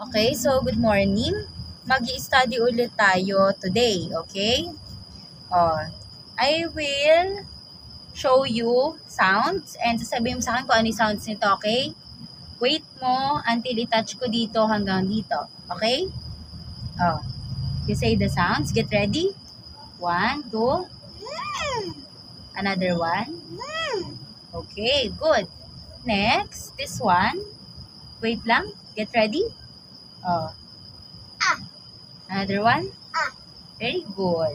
Okay, so good morning. Mag-i-study ulit tayo today, okay? I will show you sounds and sasabihin mo sa akin kung ano yung sounds nito, okay? Wait mo until i-touch ko dito hanggang dito, okay? You say the sounds. Get ready. 1, 2. Another one. Okay, good. Next, this one. Wait lang. Get ready. Another one. Very good.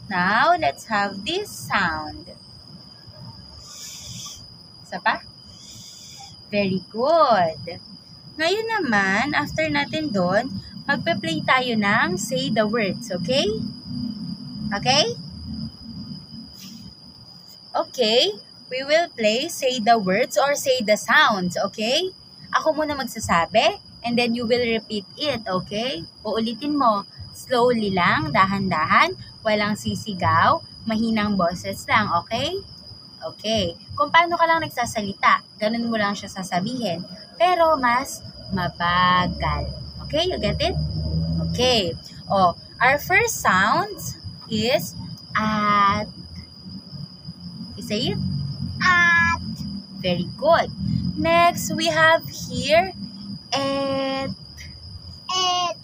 Now, let's have this sound. Isa pa? Very good. Ngayon naman, after natin doon, magpe-play tayo ng say the words, okay? Okay? Okay, we will play say the words or say the sounds, okay? Ako muna magsasabi, and then you will repeat it, okay? Uulitin mo, slowly lang, dahan-dahan, walang sisigaw, mahinang boses lang, okay? Okay. Kung paano ka lang nagsasalita, ganun mo lang siya sasabihin, pero mas mabagal. Okay, you get it? Okay. Our first sound is at. You say it? At. Very good. Next, we have here et. Et.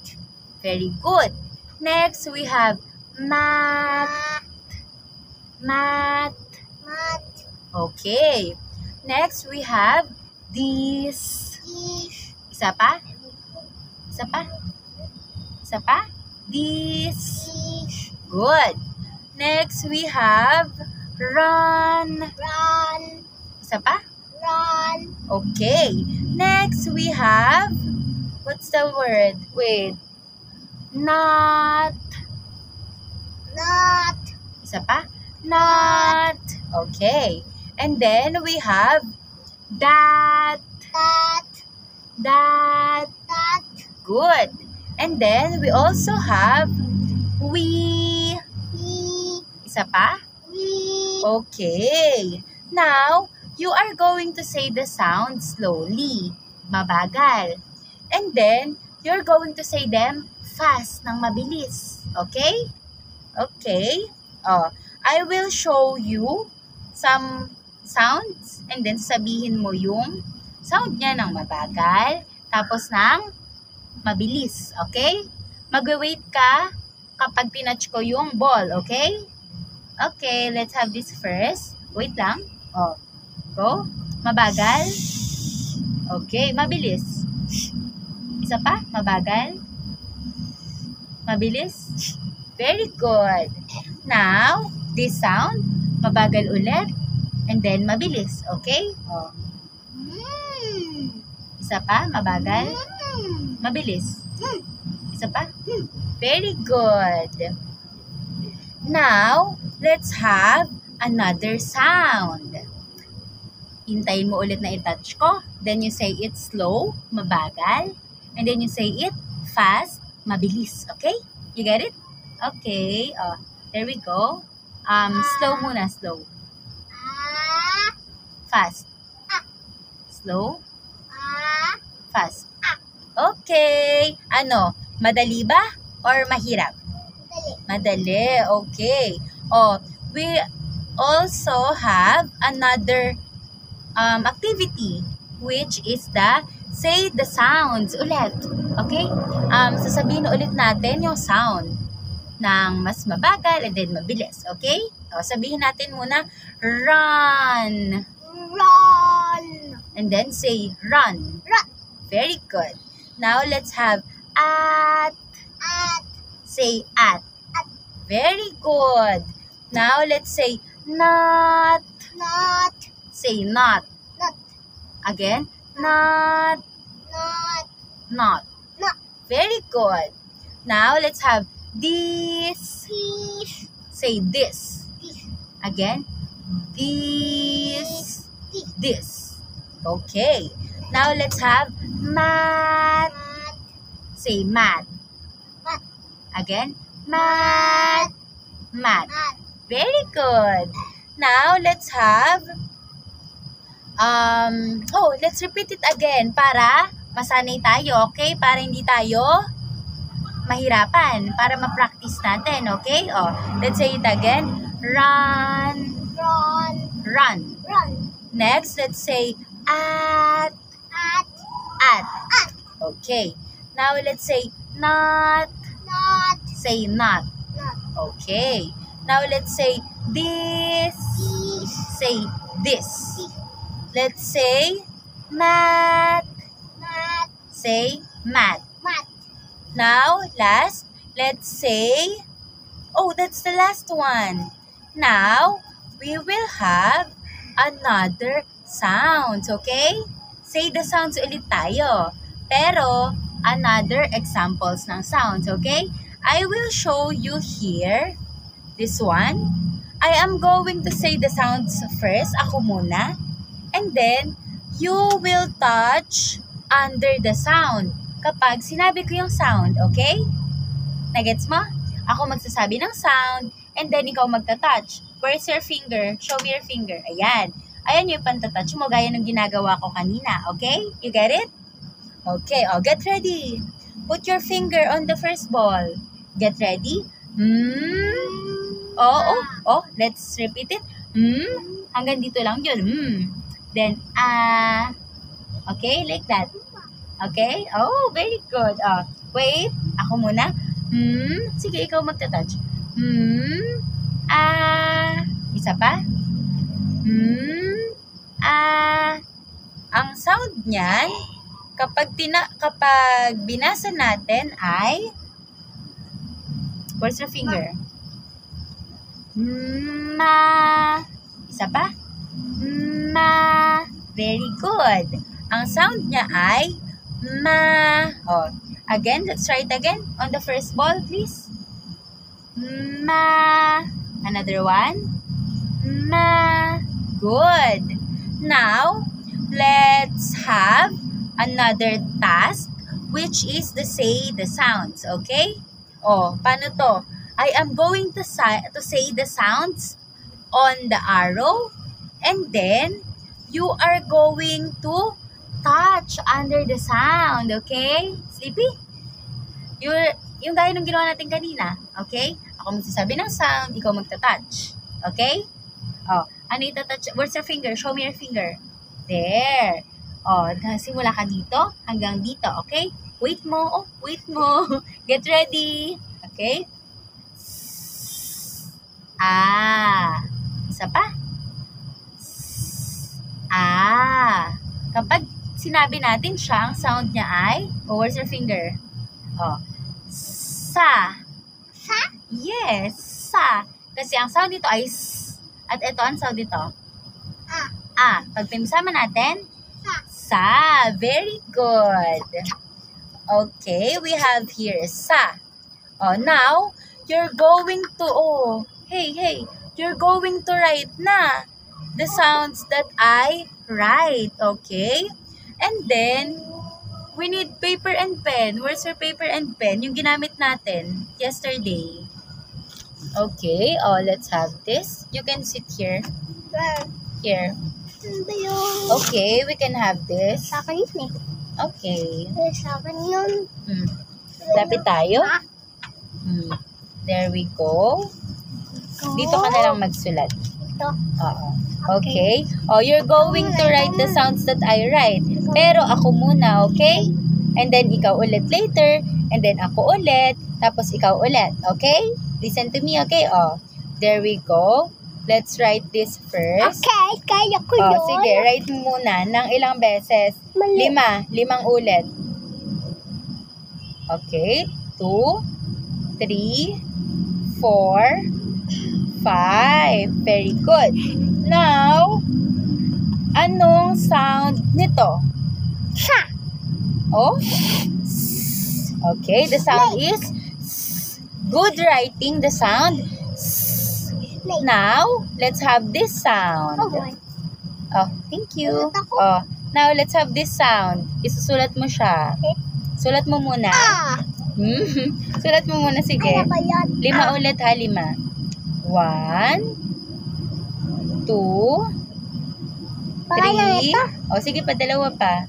Very good. Next, we have mat. Mat. Mat. Okay. Next, we have this. This. Isa pa? Isa pa? Isa pa? This. This. Good. Next, we have run. Run. Isa pa? Run. Okay. Next, we have, what's the word? Wait. Not. Not. Isa pa? Not. Okay. And then, we have that. That. That. That. Good. And then, we also have we. We. Isa pa? We. Okay. Now, you are going to say the sound slowly. Mabagal. And then, you're going to say them fast, ng mabilis. Okay? Okay. I will show you some sounds and then sabihin mo yung sound niya ng mabagal tapos ng mabilis. Okay? Mag-wait ka kapag pinatch ko yung ball. Okay? Okay, let's have this first. Wait lang. Go. Mabagal. Okay, mabilis. Isa pa? Mabagal. Mabilis. Very good. Now, this sound, mabagal ulit, and then mabilis. Okay? Isa pa? Mabagal. Mabilis. Isa pa? Very good. Now, let's have another sound. Hintayin mo ulit na i-touch ko. Then you say it slow, mabagal. And then you say it fast, mabilis. Okay? You get it? Okay. There we go. Slow muna, slow. Fast. Slow. Fast. Okay. Ano? Madali ba? Or mahirap? Madali. Okay. We also have another activity, which is the say the sounds ulit. Okay? Sasabihin ulit natin yung sound ng mas mabagal and then mabilis. Okay? Sabihin natin muna, run. Run. And then say run. Run. Very good. Now let's have at. At. Say at. At. Very good. Now let's say not. Not. Say not. Not. Again. Not. Not. Not. Not. Very good. Now let's have this. This. Say this. This. Again. This. This. This. Okay. Now let's have mat. Mat. Say mat. Mat. Again. Mat. Mat. Mat. Very good. Now let's have let's repeat it again para masanay tayo, okay? Para hindi tayo mahirapan. Para ma-practice natin, okay? Oh, let's say it again. Run. Run. Run. Run. Next, let's say at. At. At. At. Okay. Now, let's say not. Not. Say not. Not. Okay. Now, let's say this. This. Say this. Let's say mat. Mat. Say mat. Mat. Now, last, let's say, oh, that's the last one. Now, we will have another sounds, okay? Say the sounds ulit tayo. Pero, another examples ng sounds, okay? I will show you here, this one. I am going to say the sounds first, ako muna. And then, you will touch under the sound kapag sinabi ko yung sound, okay? Nagets mo? Ako magsasabi ng sound, and then ikaw magta-touch. Where's your finger? Show me your finger. Ayan. Ayan yung pantatouch mo, gaya ng ginagawa ko kanina, okay? You get it? Okay, oh, get ready. Put your finger on the first ball. Get ready? Oh, let's repeat it. Hanggang dito lang yun. Then, okay, like that. Okay? Oh, very good. Oh, wait, ako muna. Sige, ikaw magta-touch. Isa pa. Ang sound niyan, kapag binasa natin ay, where's your finger? Ma. Isa pa? Ma. Very good. Ang sound niya ay ma. Oh, again, let's try it again. On the first ball, please. Ma. Another one. Ma. Good. Now, let's have another task, which is to say the sounds, okay? Oh, paano to? I am going to say the sounds on the arrow, and then you are going to touch under the sound, okay? Sleepy? Yung gaya ng ginawa natin kanina, okay? Ako magsasabi ng sound, ikaw magta-touch, okay? Oh, ano ita-touch? Where's your finger? Show me your finger. There. Oh, simula ka dito hanggang dito, okay? Wait mo. Get ready. Okay? Isa pa? Kapag sinabi natin siya, ang sound niya ay, where's your finger? Oh, sa. Sa? Yes, sa. Kasi ang sound dito ay s. At ito, ang sound dito? Pag pinsama natin, sa. Very good. Okay, we have here sa. Oh, now, you're going to, hey, you're going to write na the sounds that I write, okay? And then, we need paper and pen. Where's your paper and pen? Yung ginamit natin yesterday. Okay, let's have this. You can sit here. Here. Okay, we can have this. Sa akin yun Okay. Sa akin yun. Lapit tayo. There we go. Dito ka na lang magsulat. Ito. Oo. Okay. Oh, you're going to write the sounds that I write. Pero ako muna, okay? And then ikaw ulit later. And then ako ulit. Tapos ikaw ulit. Okay? Listen to me, okay? Oh, there we go. Let's write this first. Okay, kaya ko yun. Sige, write mo muna ng ilang beses. Mali. 5 ulit. Okay. 2, 3, 4, 5. Very good. Now, anong sound nito? Sa. Oh? Okay, the sound is s. Good writing the sound s. Now, let's have this sound. Oh, thank you. Oh, now let's have this sound. Isusulat mo siya. Sulat mo muna. Sulat mo muna, sige. 5 ulit ha, 5. 1, 2, 3. Oh, sige pa, 2 pa.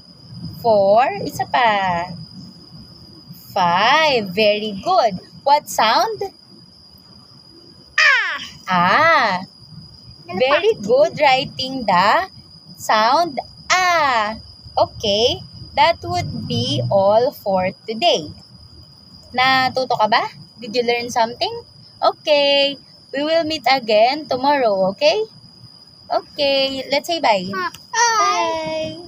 4. Isa pa. 5. Very good. What sound? Ah. Very good writing the sound ah. Okay. That would be all for today. Natuto ka ba? Did you learn something? Okay. We will meet again tomorrow, okay? Okay. Let's say bye. Bye. Bye.